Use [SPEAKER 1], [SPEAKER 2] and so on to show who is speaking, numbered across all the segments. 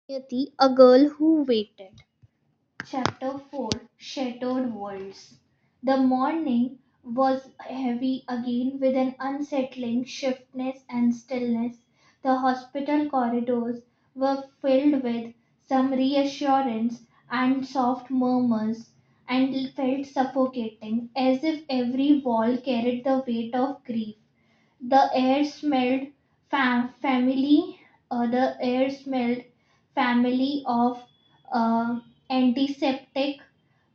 [SPEAKER 1] Niyati, a girl who waited. Chapter 4, Shattered Worlds. The morning was heavy again with an unsettling swiftness and stillness. The hospital corridors were filled with some reassurance and soft murmurs and felt suffocating, as if every wall carried the weight of grief. The air smelled family. The air smelled family of uh, antiseptic,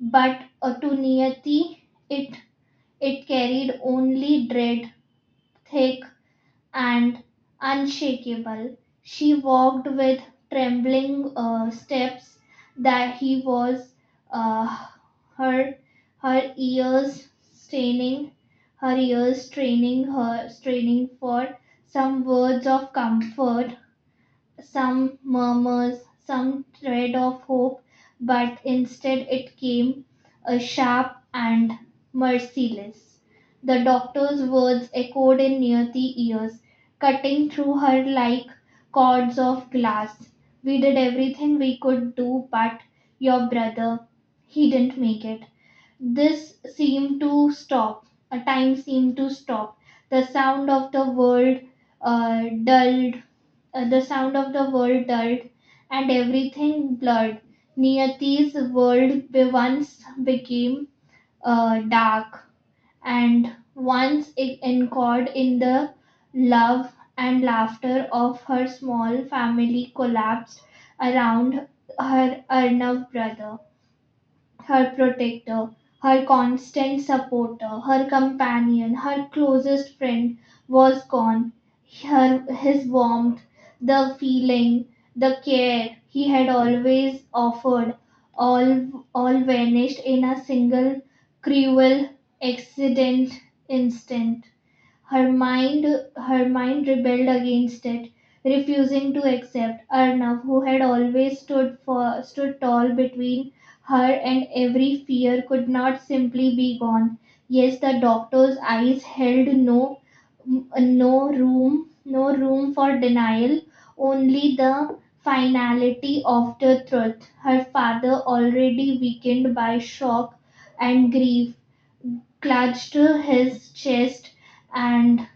[SPEAKER 1] but to Niyati it carried only dread, thick and unshakable. She walked with trembling steps. That he was uh, her her ears straining her ears straining for some words of comfort, some murmurs, some thread of hope, but instead it came a sharp and merciless. The doctor's words echoed in Niyati's ears, cutting through her like cords of glass. We did everything we could do, but your brother, he didn't make it. This seemed to stop. A time seemed to stop. The sound of the world dulled the sound of the world dulled, and everything blurred. Niyati's world once became dark, and once it anchored in the love and laughter of her small family collapsed around her Arnav brother, her protector, her constant supporter, her companion, her closest friend was gone. His warmth, the feeling, the care he had always offered, all vanished in a single cruel accident instant. Her mind rebelled against it, refusing to accept Arnav, who had always stood tall between her and every fear, could not simply be gone. Yes, the doctor's eyes held no room for denial, only the finality of the truth. Her father, already weakened by shock and grief, clutched his chest and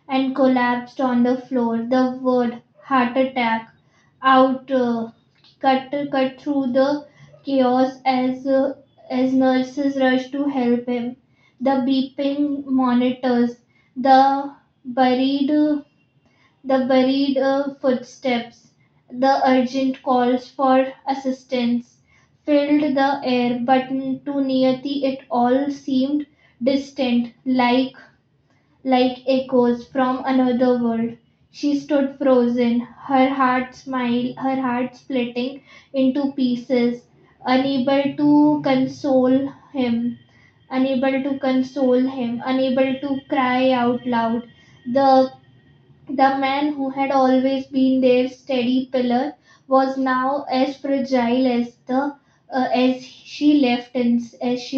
[SPEAKER 1] collapsed on the floor. The word heart attack out cut through the chaos as nurses rushed to help him. The beeping monitors, the buried footsteps, the urgent calls for assistance filled the air, but to Niyati it all seemed distant, like echoes from another world. She stood frozen, her heart splitting into pieces, unable to console him, unable to cry out loud. The the man who had always been their steady pillar was now as fragile as she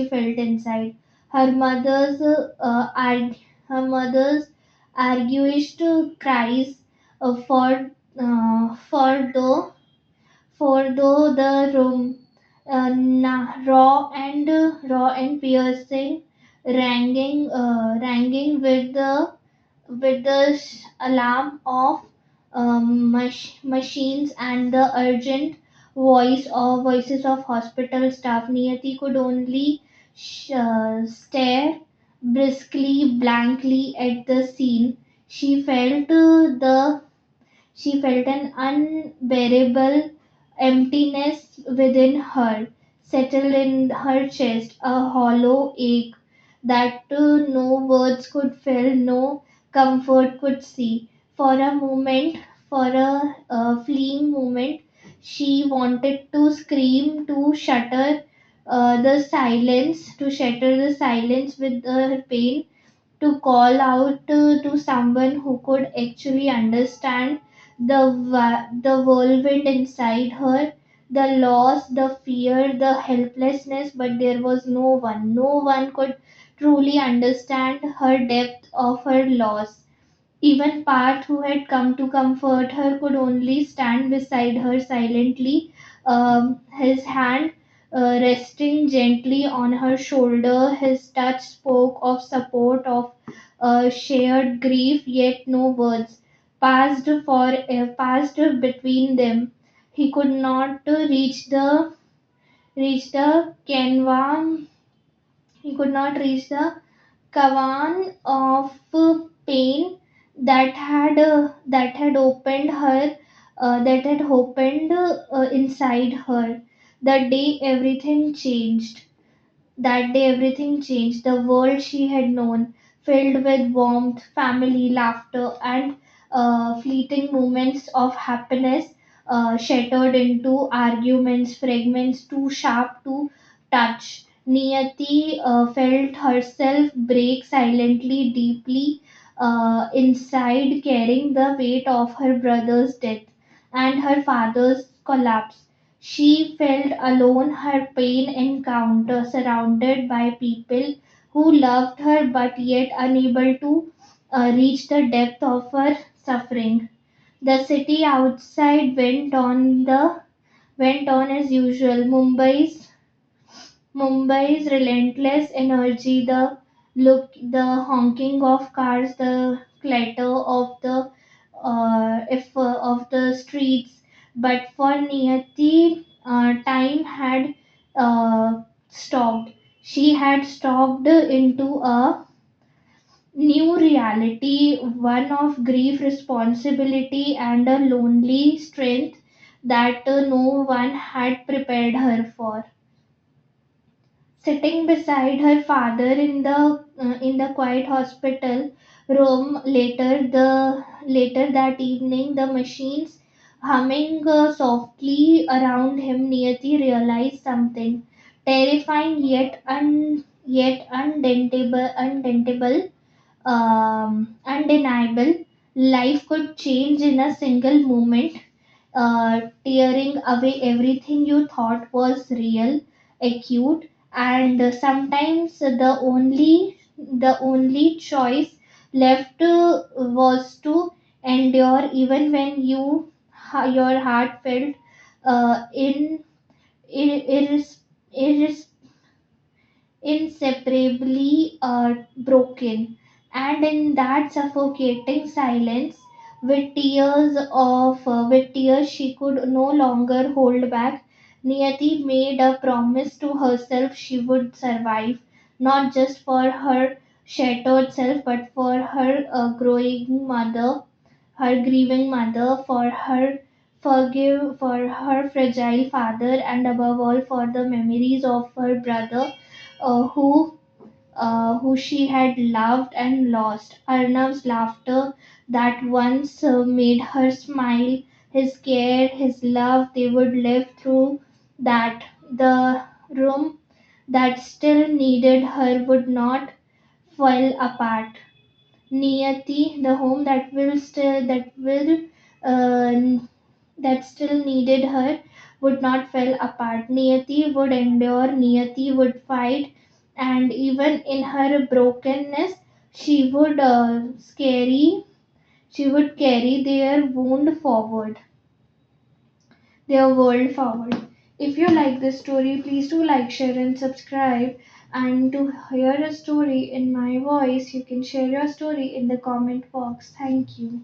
[SPEAKER 1] felt inside. Her mother's her mother's arguished cries for though the room raw and piercing, ranging with the alarm of machines and the urgent voices of hospital staff. Niyati could only stare briskly, blankly at the scene. She felt she felt an unbearable emptiness within her, settled in her chest, a hollow ache that no words could fill, no comfort could see. For a moment, for a fleeting moment, she wanted to scream, to shatter the silence with her pain, to call out to someone who could actually understand the whirlwind inside her, the loss, the fear, the helplessness, but there was no one could truly understand her depth of her loss. Even Parth, who had come to comfort her, could only stand beside her silently, his hand resting gently on her shoulder. His touch spoke of support, of shared grief, yet no words passed between them. He could not reach the canvan. He could not reach the cavan of pain that had opened her, that had opened inside her. The day everything changed. That day everything changed. The world she had known, filled with warmth, family, laughter, and fleeting moments of happiness, shattered into arguments, fragments too sharp to touch. Niyati felt herself break silently, deeply inside, carrying the weight of her brother's death and her father's collapse. She felt alone, her pain encounter, surrounded by people who loved her but yet unable to reach the depth of her suffering. The city outside went on as usual. Mumbai's relentless energy, the honking of cars, the clatter of the streets. But for Niyati, time had stopped. She had stopped into a new reality, one of grief, responsibility, and a lonely strength that no one had prepared her for. Sitting beside her father in the quiet hospital room later that evening, the machines humming softly around him, Niyati realized something terrifying yet undeniable. Life could change in a single moment, tearing away everything you thought was real, acute, and sometimes the only choice left was to endure, even when your heart felt in iris, iris, inseparably broken. And in that suffocating silence, with tears she could no longer hold back, Niyati made a promise to herself she would survive, not just for her shattered self, but for her grieving mother, for her fragile father, and above all for the memories of her brother, who she had loved and lost. Arnav's laughter that once made her smile, his care, his love, they would live through that. The room that still needed her would not fall apart. Niyati, the home uh, that still needed her, would not fall apart. Niyati would endure, Niyati would fight, and even in her brokenness, she would she would carry their world forward. If you like this story, please do like, share, and subscribe. And to hear a story in my voice, you can share your story in the comment box. Thank you.